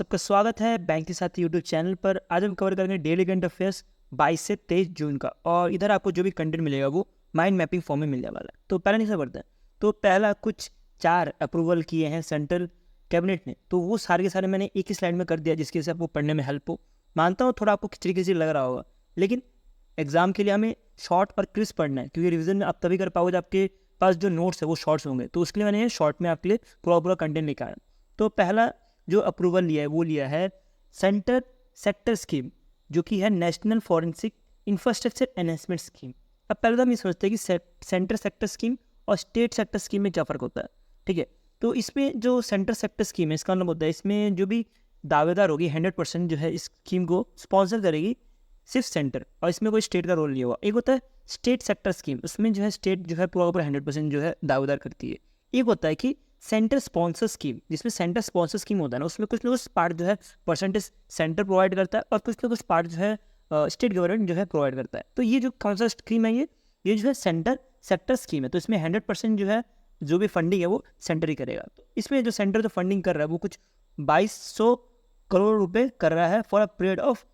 सबका स्वागत है बैंक के साथ यूट्यूब चैनल पर। आज हम कवर करेंगे डेली करंट अफेयर्स 22 से 23 जून का। और इधर आपको जो भी कंटेंट मिलेगा वो माइंड मैपिंग फॉर्म में मिलने वाला है। तो पहला नहीं पढ़ते हैं। तो पहला कुछ 4 अप्रूवल किए हैं सेंट्रल कैबिनेट ने, तो वो सारे के सारे मैंने एक ही स्लाइड में कर दिया जिसकी वजह से आपको पढ़ने में हेल्प हो। मानता हूँ थोड़ा आपको खिचड़ी खिचड़ी लग रहा होगा, लेकिन एग्जाम के लिए हमें शॉर्ट और क्रिस्प पढ़ना है, क्योंकि रिवीजन में आप तभी कर पाओगे जब आपके पास जो नोट्स है वो शॉर्ट्स होंगे। तो उसके लिए मैंने शॉर्ट में आपके लिए पूरा कंटेंट निकाला। तो पहला जो अप्रूवल लिया है वो लिया है सेंटर सेक्टर स्कीम, जो कि है national forensic infrastructure enhancement scheme. अब पहले तो हम ये समझते हैं कि सेंटर सेक्टर स्कीम और स्टेट सेक्टर स्कीम में क्या फ़र्क होता है। ठीक है, तो इसमें जो सेंटर सेक्टर स्कीम है इसका मतलब होता है इसमें जो भी दावेदार होगी 100% जो है इस स्कीम को स्पॉन्सर करेगी सिर्फ सेंटर, और इसमें कोई स्टेट का रोल नहीं होगा। एक होता है स्टेट सेक्टर स्कीम, उसमें जो है स्टेट जो है पूरा 100% जो है दावेदार करती है। एक होता है कि सेंटर स्पॉन्सर स्कीम, जिसमें सेंटर स्पॉन्सर स्कीम होता है ना, उसमें कुछ ना कुछ पार्ट जो है परसेंटेज सेंटर प्रोवाइड करता है और कुछ ना कुछ पार्ट जो है स्टेट गवर्नमेंट जो है प्रोवाइड करता है। तो ये जो कौन सा स्कीम है ये जो है सेंटर सेक्टर स्कीम है। तो इसमें 100% जो है जो भी फंडिंग है वो सेंटर ही करेगा। तो इसमें जो सेंटर जो फंडिंग कर रहा है वो कुछ 2200 करोड़ रुपए कर रहा है फॉर अ पीरियड ऑफ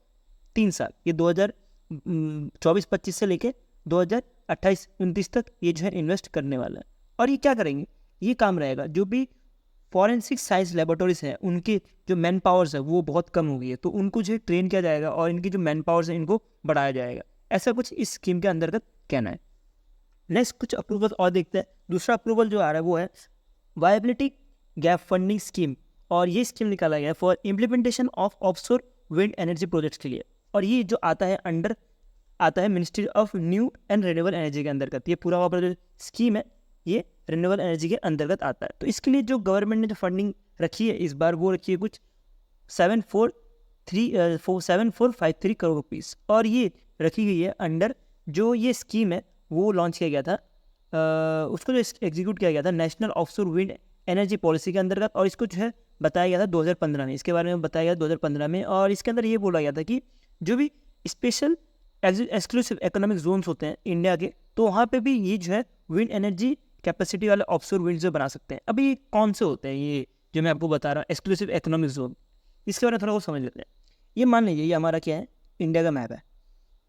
3 साल। ये 2024-25 से लेके 2028-29 तक ये जो है इन्वेस्ट करने वाला है। और ये क्या करेंगे, ये काम रहेगा जो भी फॉरेंसिक साइंस लेबोरेटरीज हैं उनकी जो मैन पावर्स है वो बहुत कम हो गई है, तो उनको जो ट्रेन किया जाएगा और इनकी जो मैन पावर्स है इनको बढ़ाया जाएगा। ऐसा कुछ इस स्कीम के अंतर्गत कहना है। नेक्स्ट कुछ अप्रूवल और देखते हैं। दूसरा अप्रूवल जो आ रहा है वो है वायबिलिटी गैप फंडिंग स्कीम, और ये स्कीम निकाला गया है for implementation of offshore wind energy projects के लिए। और ये जो आता है ministry of new and renewable energy के अंतर्गत। ये पूरा जो स्कीम है ये रिन्यूएबल एनर्जी के अंतर्गत आता है। तो इसके लिए जो गवर्नमेंट ने जो फंडिंग रखी है इस बार वो रखी है कुछ 7453 करोड़ रुपीस, और ये रखी गई है अंडर जो ये स्कीम है वो लॉन्च किया गया था, उसको जो एग्जीक्यूट किया गया था national offshore wind energy policy के अंतर्गत। और इसको जो है बताया गया था 2015 में, इसके बारे में बताया गया 2015 में। और इसके अंदर ये बोला गया था कि जो भी स्पेशल एक्सक्लूसिव इकोनॉमिक जोन्स होते हैं इंडिया के, तो वहाँ पे भी ये जो है विंड एनर्जी कैपेसिटी वाले ऑफशोर विंड जो बना सकते हैं। अभी ये कौन से होते हैं ये जो मैं आपको बता रहा हूँ एक्सक्लूसिव इकोनॉमिक जोन, इसके बारे में थोड़ा वो समझ लेते हैं। ये मान लीजिए ये हमारा क्या है, इंडिया का मैप है।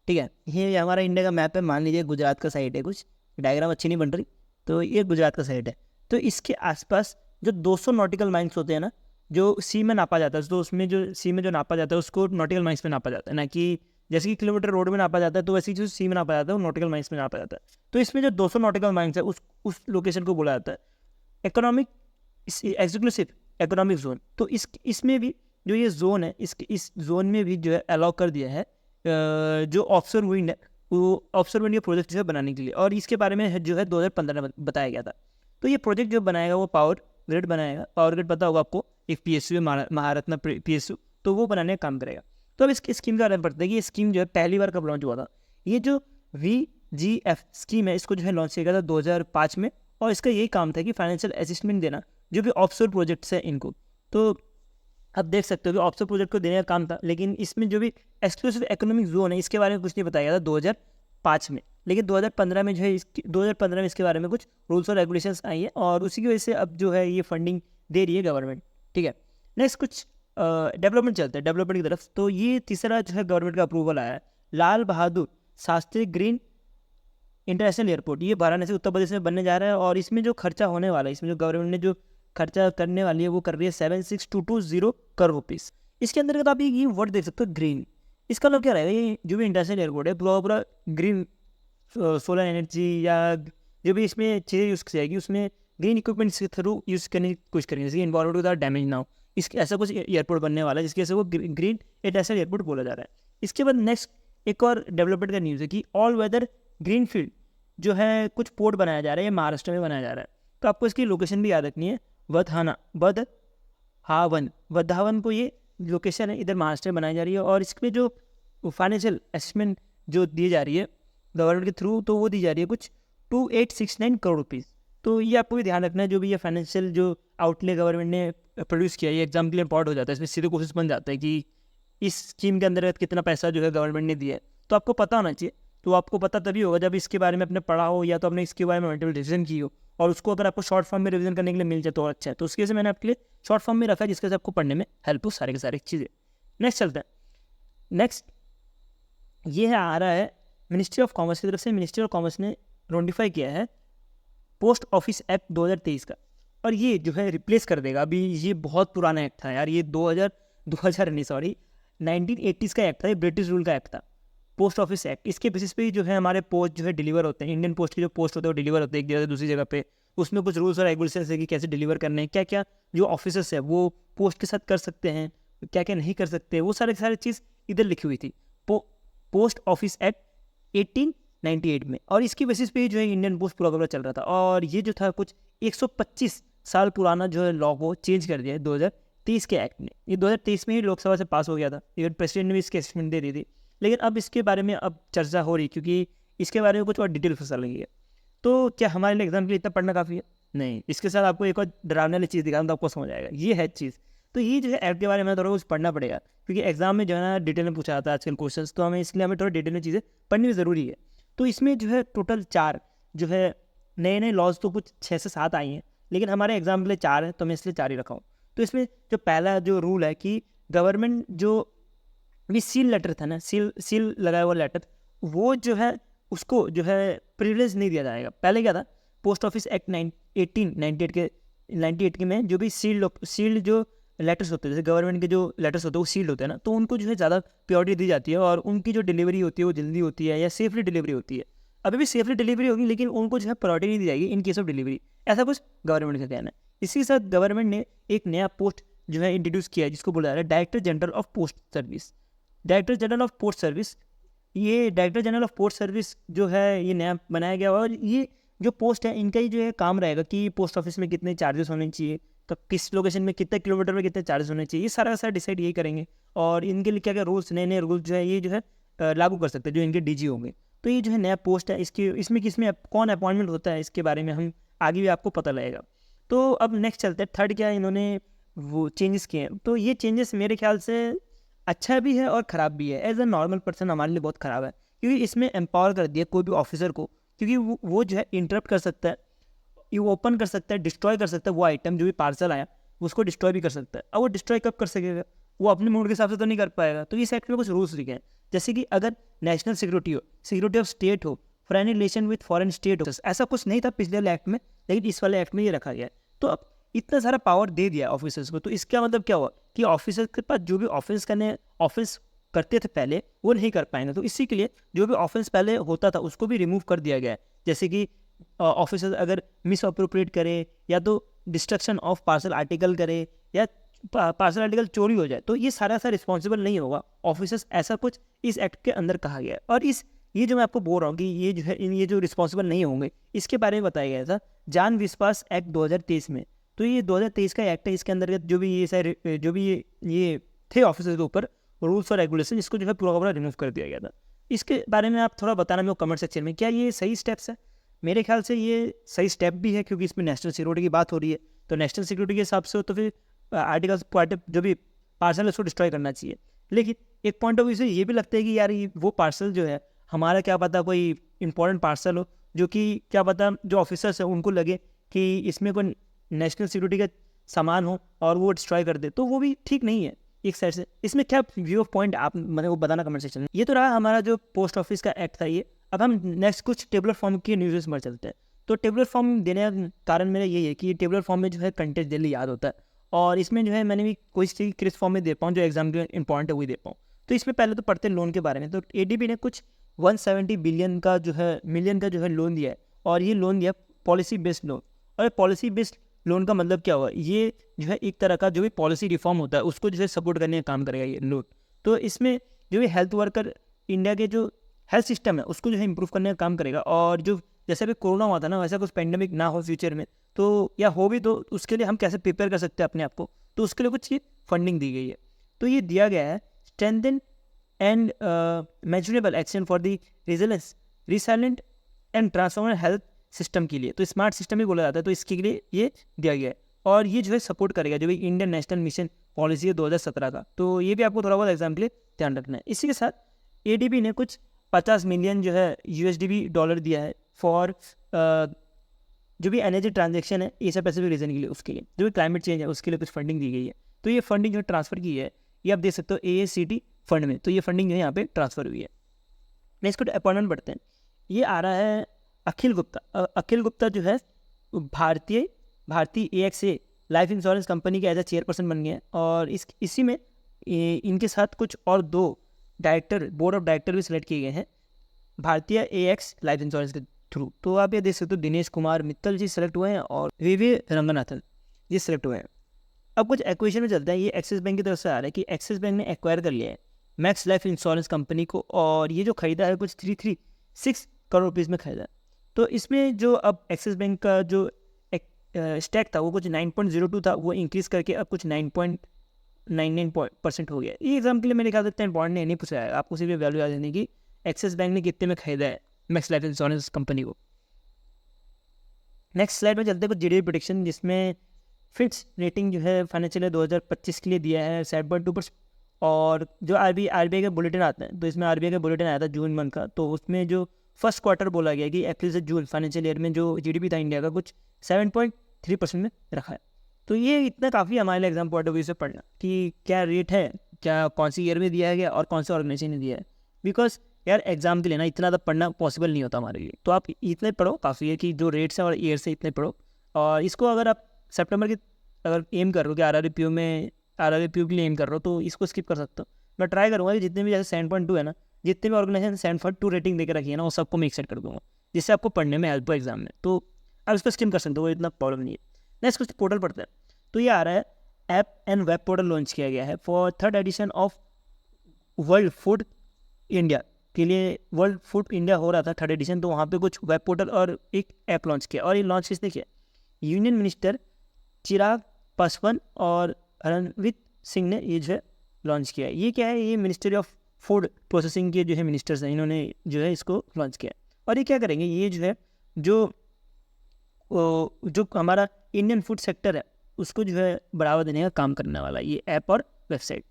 ठीक है, ये हमारा इंडिया का मैप है। मान लीजिए गुजरात का साइड है, कुछ डायग्राम अच्छी नहीं बन रही, तो ये गुजरात का साइड है। तो इसके आसपास जो 200 नॉटिकल माइल्स होते हैं ना, जो सी में नापा जाता है, तो उसमें जो सी में जो नापा जाता है उसको नॉटिकल माइल्स में नापा जाता है, ना कि जैसे कि किलोमीटर रोड में नापा जाता है, तो वैसे ही जो सी में नापा जाता है वो नॉटिकल माइल्स में नापा जाता है। तो इसमें जो 200 नॉटिकल माइल्स है उस लोकेशन को बोला जाता है इकोनॉमिक एक्सक्लूसिव इकोनॉमिक जोन। तो इसमें भी जो ये जोन है इस जोन में भी जो है अलाउ कर दिया है जो ऑफशोर विंड है वो ऑफशोर विंड के प्रोजेक्ट जो है बनाने के लिए। और इसके बारे में जो है 2015 में बताया गया था। तो ये प्रोजेक्ट जो बनाएगा वो पावर ग्रिड बनाएगा। पावर ग्रिड पता होगा आपको, एक PSU है महारत्ना PSU, तो वो बनाने का काम करेगा। तो अब इस स्कीम का बारे में पढ़ते हैं कि ये स्कीम जो है पहली बार कब लॉन्च हुआ था। ये जो VGF स्कीम है इसको जो है लॉन्च किया गया था 2005 में, और इसका यही काम था कि फाइनेंशियल असिस्टमेंट देना जो भी ऑफशोर प्रोजेक्ट्स हैं इनको। तो अब देख सकते हो कि ऑफशोर प्रोजेक्ट को देने का काम था, लेकिन इसमें जो भी एक्सक्लूसिव इकोनॉमिक जोन है इसके बारे में कुछ नहीं बताया गया था 2005 में। लेकिन 2015 में जो है 2015 में इसके बारे में कुछ रूल्स और रेगुलेशंस आई है, और उसी की वजह से अब जो है ये फंडिंग दे रही है गवर्नमेंट। ठीक है, नेक्स्ट कुछ डेवलपमेंट चलते हैं डेवलपमेंट की तरफ। तो ये तीसरा जो है गवर्नमेंट का अप्रूवल आया है Lal Bahadur Shastri green international airport. ये वाराणसी उत्तर प्रदेश में बनने जा रहा है, और इसमें जो खर्चा होने वाला है, इसमें जो गवर्नमेंट ने जो खर्चा करने वाली है वो कर रही है 76,220 करोड़ रुपीज़। इसके अंदर आप ये वर्ड देख सकते हो ग्रीन, इसका मतलब क्या रहेगा, ये जो भी इंटरनेशनल एयरपोर्ट है पूरा ग्रीन सोलर एनर्जी या जो भी इसमें चीज़ें यूज़ की जाएगी उसमें ग्रीन इक्विपमेंट्स के थ्रू यूज़ करने की कोशिश करेंगे, जैसे इन्वायरमेंट को ज़्यादा डैमेज ना हो। इसके ऐसा कुछ एयरपोर्ट बनने वाला है जिसकी वजह से वो ग्रीन इंटरनेशनल एयरपोर्ट बोला जा रहा है। इसके बाद नेक्स्ट एक और डेवलपमेंट का न्यूज़ है कि ऑल वेदर ग्रीन फील्ड जो है कुछ पोर्ट बनाया जा रहा है, ये महाराष्ट्र में बनाया जा रहा है। तो आपको इसकी लोकेशन भी याद रखनी है, वधावन को ये लोकेशन है, इधर महाराष्ट्र में बनाई जा रही है। और इसमें जो फाइनेंशियल असेसमेंट जो दी जा रही है गवर्नमेंट के थ्रू, तो वो दी जा रही है कुछ 2869 करोड़ रुपीज़। तो ये आपको भी ध्यान रखना है, जो भी ये फाइनेंशियल जो आउटले गवर्नमेंट ने प्रोड्यूस किया है ये एग्जाम के लिए इंपॉर्टेंट हो जाता है। इसमें सीधे क्वेश्चन बन जाता है कि इस स्कीम के अंदर कितना पैसा जो है गवर्नमेंट ने दिया है, तो आपको पता होना चाहिए तो आपको पता तभी होगा जब इसके बारे में आपने पढ़ा हो या तो आपने इसके बारे में मल्टीपल रिविजन की हो, और उसको अगर आपको शॉर्ट फॉर्म में रिविजन करने के लिए मिल जाए तो और अच्छा है। तो उसकी वजह से मैंने आपके लिए शॉर्ट फॉर्म में रखा है, जिसके से आपको पढ़ने में हेल्प हो सारे के सारे चीज़ें। नेक्स्ट चलते हैं। नेक्स्ट ये है आ रहा है मिनिस्ट्री ऑफ कॉमर्स की तरफ से। मिनिस्ट्री ऑफ कॉमर्स ने नोटिफाई किया है पोस्ट ऑफिस एक्ट 2023 का, और ये जो है रिप्लेस कर देगा। अभी ये बहुत पुराना एक्ट था यार, ये 2000 नहीं सॉरी 1980s का एक्ट था, ये ब्रिटिश रूल का एक्ट था, पोस्ट ऑफिस एक्ट। इसके बेसिस पे ही जो है हमारे पोस्ट जो है डिलीवर होते हैं, इंडियन पोस्ट के जो पोस्ट होते हैं वो डिलीवर होते हैं एक जगह से दूसरी जगह पे। उसमें कुछ रूल्स और रेगुलेशन है कि कैसे डिलीवर करने हैं, क्या क्या जो ऑफिसर्स है वो पोस्ट के साथ कर सकते हैं, क्या क्या नहीं कर सकते, वो सारे चीज़ इधर लिखी हुई थी पोस्ट ऑफिस एक्ट 1898 में। और इसकी बेसिस पे जो है इंडियन पोस्ट पूरा पूरा चल रहा था। और ये जो था कुछ 125 साल पुराना जो है लॉ को चेंज कर दिया है 2023 के एक्ट ने। ये 2023 में ही लोकसभा से पास हो गया था, इवन प्रेसिडेंट ने भी इसकी असेसमेंट दे दी थी। लेकिन अब इसके बारे में अब चर्चा हो रही, क्योंकि इसके बारे में कुछ और डिटेल फसल लगी है। तो क्या हमारे लिए एग्जाम के लिए इतना पढ़ना काफ़ी है? नहीं, इसके साथ आपको एक और डरावने वाली चीज़ दिखाऊँ तो आपको समझ आएगा, ये है चीज़। तो ये जो है ऐप के बारे में थोड़ा कुछ पढ़ना पड़ेगा, क्योंकि एग्जाम में जो है ना डिटेल में पूछा जाता है आजकल क्वेश्चंस, तो इसलिए हमें थोड़ा डिटेल में चीज़ें पढ़नी भी ज़रूरी है। तो इसमें जो है टोटल 4 जो है नए नए लॉज तो कुछ 6 से 7 आई हैं, लेकिन हमारे एग्जाम के लिए 4 है, तो मैं इसलिए 4 ही रखा हूँ। तो इसमें जो पहला जो रूल है कि गवर्नमेंट जो भी सील लेटर था ना, सील लगाया हुआ लेटर, वो जो है उसको जो है प्रिविलेज नहीं दिया जाएगा। पहले क्या था, पोस्ट ऑफिस एक्ट 1898 के में जो भी सील्ड जो लेटर्स होते हैं, जैसे गवर्नमेंट के जो लेटर्स होते हैं वो सील्ड होते हैं ना, तो उनको जो है ज़्यादा प्योरिटी दी जाती है और उनकी जो डिलीवरी होती है वो जल्दी होती है या सेफली डिलीवरी होती है। अभी भी सेफली डिलीवरी होगी, लेकिन उनको जो है प्रायोरिटी नहीं दी जाएगी इन केस ऑफ डिलीवरी, ऐसा कुछ गवर्नमेंट का कहना है। इसी के साथ गवर्नमेंट ने एक नया पोस्ट जो है इंट्रोड्यूस किया है, जिसको बोला जा रहा है director general of post service. Director general of post service, ये director general of post service जो है ये नया बनाया गया। और ये जो पोस्ट है इनका ही जो है काम रहेगा कि पोस्ट ऑफिस में कितने चार्जेस होने चाहिए, तो किस लोकेशन में कितने किलोमीटर में कितने चार्जेस होने चाहिए, ये सारा का सारा डिसाइड यही करेंगे। और इनके लिए क्या क्या रूल्स, नए नए रूल्स जो है ये जो है लागू कर सकते हैं जो इनके डीजी होंगे। तो ये जो है नया पोस्ट है, इसमें किसमें कौन अपॉइंटमेंट होता है, इसके बारे में हम आगे भी आपको पता लगेगा। तो अब नेक्स्ट चलते हैं, थर्ड क्या इन्होंने वो चेंजेस किए हैं। तो ये चेंजेस मेरे ख्याल से अच्छा भी है और ख़राब भी है। एज अ नॉर्मल पर्सन हमारे लिए बहुत ख़राब है, क्योंकि इसमें एम्पावर कर दिया कोई भी ऑफिसर को, क्योंकि वो जो है इंटरप्ट कर सकता है, ये ओपन कर सकता है, डिस्ट्रॉय कर सकता है, वो आइटम जो भी पार्सल आया उसको डिस्ट्रॉय भी कर सकता है। अब वो डिस्ट्रॉय कब कर सकेगा, वो अपने मूड के हिसाब से तो नहीं कर पाएगा। तो इस एक्ट में कुछ रूल्स लिखे हैं, जैसे कि अगर नेशनल सिक्योरिटी हो, सिक्योरिटी ऑफ स्टेट हो, foreign relation with foreign state हो, ऐसा कुछ नहीं था पिछले वाले एक्ट में, लेकिन इस वाले एक्ट में ये रखा गया है। तो अब इतना सारा पावर दे दिया ऑफिसर्स को, तो इसका मतलब क्या हुआ कि ऑफिसर्स के पास जो भी ऑफिस करते थे पहले वो नहीं कर पाएंगे। तो इसी के लिए जो भी ऑफेंस पहले होता था उसको भी रिमूव कर दिया गया है। जैसे कि ऑफिसर अगर मिस अप्रोप्रिएट करे, या तो डिस्ट्रक्शन ऑफ पार्सल आर्टिकल करे, या पार्सल आर्टिकल चोरी हो जाए, तो ये सारा रिस्पॉन्सिबल नहीं होगा ऑफिसर्स, ऐसा कुछ इस एक्ट के अंदर कहा गया है। और ये जो मैं आपको बोल रहा हूँ कि ये जो है ये जो रिस्पॉन्सिबल नहीं होंगे, इसके बारे में बताया गया था जान विश्वास एक्ट 2023 में। तो ये 2023 का एक्ट है, इसके अंदर जो भी ये सारे जो भी ये थे ऑफिसर्स के ऊपर रूल्स और रेगुलेशन, इसको जो है पूरा पूरा रिमूव कर दिया गया था। इसके बारे में आप थोड़ा बताना मेरे को कमेंट सेक्शन में, क्या ये सही स्टेप्स है? मेरे ख्याल से ये सही स्टेप भी है, क्योंकि इसमें नेशनल सिक्योरिटी की बात हो रही है। तो नेशनल सिक्योरिटी के हिसाब से तो फिर आर्टिकल्स जो भी पार्सल है उसको डिस्ट्रॉय करना चाहिए। लेकिन एक पॉइंट ऑफ व्यू से ये भी लगता है कि यार वो पार्सल जो है हमारा, क्या पता कोई इंपॉर्टेंट पार्सल हो, जो कि क्या पता जो ऑफिसर्स हैं उनको लगे कि इसमें कोई नेशनल सिक्योरिटी का सामान हो और वो डिस्ट्रॉय कर दे, तो वो भी ठीक नहीं है एक साइड से। इसमें क्या व्यू ऑफ पॉइंट आप मैंने वो बताना कमेंट सेक्शन में। ये तो रहा हमारा जो पोस्ट ऑफिस का एक्ट था ये। अब हम नेक्स्ट कुछ टेबलर फॉर्म की न्यूज़ पर चलते हैं। तो टेबलर फॉर्म देने का कारण मेरा यही है कि टेबलर फॉर्म में जो है कंटेंट जल्दी याद होता है, और इसमें जो है मैंने भी कोई चीज़ क्रिस्प फॉर्म में दे पाऊँ, जो एग्जाम के इंपॉर्टेंट है वही दे पाऊँ। तो इसमें पहले तो पढ़ते हैं लोन के बारे में। तो एडीबी ने कुछ 170 बिलियन का जो है मिलियन का जो है लोन दिया है, और ये लोन दिया पॉलिसी बेस्ड लोन। और पॉलिसी बेस्ड लोन का मतलब क्या हुआ, ये जो है एक तरह का जो भी पॉलिसी रिफॉर्म होता है उसको जो है सपोर्ट करने का काम करेगा ये लोन। तो इसमें जो भी हेल्थ वर्कर, इंडिया के जो हेल्थ सिस्टम है उसको जो है इंप्रूव करने का काम करेगा। और जो जैसे अभी कोरोना हुआ था ना, वैसा कुछ पेंडेमिक ना हो फ्यूचर में, तो या हो भी तो उसके लिए हम कैसे प्रिपेयर कर सकते हैं अपने आप को, तो उसके लिए कुछ ये फंडिंग दी गई है। तो ये दिया गया है strengthen and measurable action for the resilient and transformer health system के लिए। तो स्मार्ट सिस्टम ही बोला जाता है, तो इसके लिए ये दिया गया है। और ये जो है सपोर्ट करेगा जो भी इंडियन नेशनल मिशन पॉलिसी है 2017 का। तो ये भी आपको थोड़ा बहुत एग्जाम के लिए ध्यान रखना है। इसी के साथ एडीबी ने कुछ 50 मिलियन जो है USD डॉलर दिया है फॉर जो भी एनर्जी ट्रांजेक्शन है एशिया पैसिफिक रीजन के लिए, उसके लिए जो भी क्लाइमेट चेंज है उसके लिए कुछ फंडिंग दी गई है। तो ये फंडिंग जो ट्रांसफ़र की है ये आप देख सकते हो AACT फंड में, तो ये फंडिंग जो है यहाँ पे ट्रांसफ़र हुई है। नेक्स्ट कुछ अपॉइंटमेंट बढ़ते हैं। ये आ रहा है अखिल गुप्ता। अखिल गुप्ता जो है भारतीय AXA लाइफ इंश्योरेंस कंपनी के एज अ चेयरपर्सन बन गए हैं, और इसी में इनके साथ कुछ और 2 डायरेक्टर, बोर्ड ऑफ डायरेक्टर भी सिलेक्ट किए गए हैं भारतीय AX लाइफ इंश्योरेंस के थ्रू। तो आप ये देख सकते हो दिनेश कुमार मित्तल जी सेलेक्ट हुए हैं और VV रंगनाथन जी सेलेक्ट हुए हैं। अब कुछ एक्वेशन में चलता है। ये एक्सिस बैंक की तरफ से आ रहा है कि एक्सिस बैंक ने एक्वायर कर लिया है मैक्स लाइफ इंश्योरेंस कंपनी को, और ये जो खरीदा है कुछ 336 करोड़ रुपीज़ में खरीदा। तो इसमें जो अब एक्सिस बैंक का जो स्टैक था वो कुछ 9.02 था, वो इंक्रीज़ करके अब कुछ 9.99% हो गया। ये एग्जाम के लिए मेरे ख्याल से इतना इंपॉर्टेंट नहीं पूछा है, आपको सिर्फ वैल्यू याद देने की एक्सिस बैंक ने कितने में खरीदा है मैक्स लाइफ इंश्योरेंस कंपनी को। नेक्स्ट स्लाइड में चलते हैं कुछ GDP प्रेडिक्शन, जिसमें फिट्स रेटिंग जो है फाइनेंशियल ईयर 2025 के लिए दिया है 7.2%। और जो RBI का बुलेटिन आता है, तो इसमें RBI का बुलेटिन आया था जून मंथ का, तो उसमें जो फर्स्ट क्वार्टर बोला गया कि अप्रैल से जून फाइनेंशियल ईयर में जो GDP था इंडिया का कुछ 7.3% में रखा है। तो ये इतना काफ़ी हमारे लिए एग्जाम पॉइंट ऑफ व्यू से पढ़ना कि क्या रेट है, क्या कौन सी ईयर में दिया गया और कौन से ऑर्गेनाइजेशन ने दिया है। बिकॉज यार एग्जाम के लिए ना इतना ज़्यादा पढ़ना पॉसिबल नहीं होता हमारे लिए, तो आप इतने पढ़ो काफ़ी है कि जो रेट्स हैं और ईयर से इतने पढ़ो। और इसको अगर आप सितंबर की अगर एम कर रहे हो कि RRBPO के लिए एम कर रहे हो तो इसको स्किप कर सकते हो। मैं ट्राई करूँगा कि जितने भी जैसे 7.2 है ना, जितने भी ऑर्गेनाइजेशन 7.2 रेटिंग देकर रखी है ना, वो सबको मैं एक्सेप्ट कर दूँगा, जिससे आपको पढ़ने में हेल्प हो एग्जाम में। तो आप इसको स्किप कर सकते हो, वो इतना प्रॉब्लम नहीं है। नेक्स्ट कुछ पोर्टल पढ़ते हैं। तो ये आ रहा है app and web portal launch किया गया है for 3rd edition of World Food India के लिए। वर्ल्ड फूड इंडिया हो रहा था 3rd एडिशन, तो वहाँ पे कुछ वेब पोर्टल और एक ऐप लॉन्च किया। और ये लॉन्च किसने किया? यूनियन मिनिस्टर चिराग पासवान और रणवीर सिंह ने ये जो है लॉन्च किया है। ये क्या है? ये मिनिस्ट्री ऑफ फूड प्रोसेसिंग के जो है मिनिस्टर्स हैं, इन्होंने जो है इसको लॉन्च किया। और ये क्या करेंगे? ये जो है जो हमारा इंडियन फूड सेक्टर है उसको जो है बढ़ावा देने का काम करने वाला ये ऐप और वेबसाइट।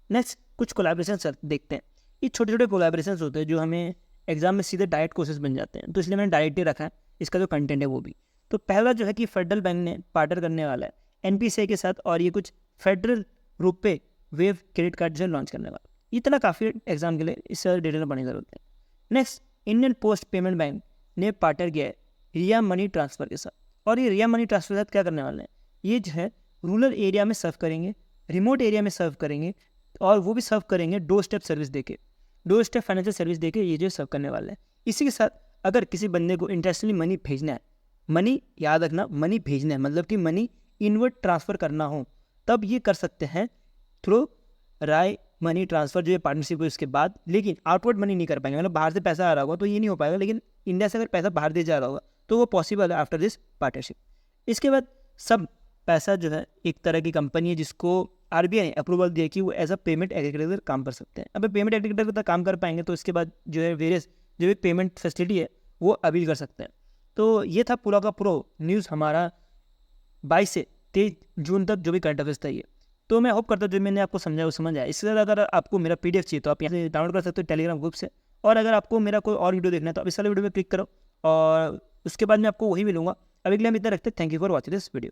नेक्स्ट कुछ कोलैबोरेशन देखते हैं। ये छोटे छोटे कोलैबोरेशन होते हैं जो हमें एग्जाम में सीधे डायरेक्ट कोर्सेज बन जाते हैं, तो इसलिए मैंने डायरेक्ट ही रखा है इसका जो कंटेंट है वो भी। तो पहला जो है कि फेडरल बैंक ने पार्टनर करने वाला है NPCI के साथ, और ये कुछ federal RuPay wave credit card जो है लॉन्च करने वाला। इतना काफ़ी एग्जाम के लिए इससे डिटेल में पढ़ने की जरूरत है। Next Indian post payment bank ने पार्टनर किया है रिया मनी ट्रांसफ़र के साथ, और ये रिया मनी ट्रांसफ़र के साथ क्या करने वाले हैं? ये जो है रूरल एरिया में सर्व करेंगे, रिमोट एरिया में सर्व करेंगे, और वो भी सर्व करेंगे डोर स्टेप सर्विस देके, डोर स्टेप फाइनेंशियल सर्विस देके ये जो सर्व करने वाले हैं। इसी के साथ अगर किसी बंदे को इंटरनेशनली मनी भेजना है, मनी याद रखना, मनी भेजना है मतलब कि मनी इनवर्ड ट्रांसफ़र करना हो, तब ये कर सकते हैं थ्रू राय मनी ट्रांसफ़र जो है पार्टनरशिप है उसके बाद। लेकिन आउटवर्ड मनी नहीं कर पाएंगे, मतलब बाहर से पैसा आ रहा होगा तो ये नहीं हो पाएगा, लेकिन इंडिया से अगर पैसा बाहर दे जा रहा होगा तो वो पॉसिबल है आफ्टर दिस पार्टनरशिप। इसके बाद सब पैसा जो है एक तरह की कंपनी है जिसको RBI ने अप्रूवल दिया कि वो एज अ पेमेंट एग्रीगेटर काम कर सकते हैं। अब पेमेंट एग्रीगेटर की तरह काम कर पाएंगे तो इसके बाद जो है वेरियस जो भी पेमेंट फैसिलिटी है वो अवेल कर सकते हैं। तो ये था पूरा का पूरा न्यूज़ हमारा 22 से 23 जून तक जो भी करंट अफेयर्स था ये। तो मैं होप करता हूँ जो मैंने आपको समझाया वो समझ आया। इससे ज़्यादा अगर आपको मेरा PDF चाहिए तो आप यहाँ से डाउनलोड कर सकते हो टेलीग्राम ग्रुप से, और अगर आपको मेरा कोई और वीडियो देखना है तो आप इस वाले वीडियो में क्लिक करो और उसके बाद मैं आपको वही मिलूंगा। अभी के लिए हम इतना रखते हैं। Thank you for watching this video.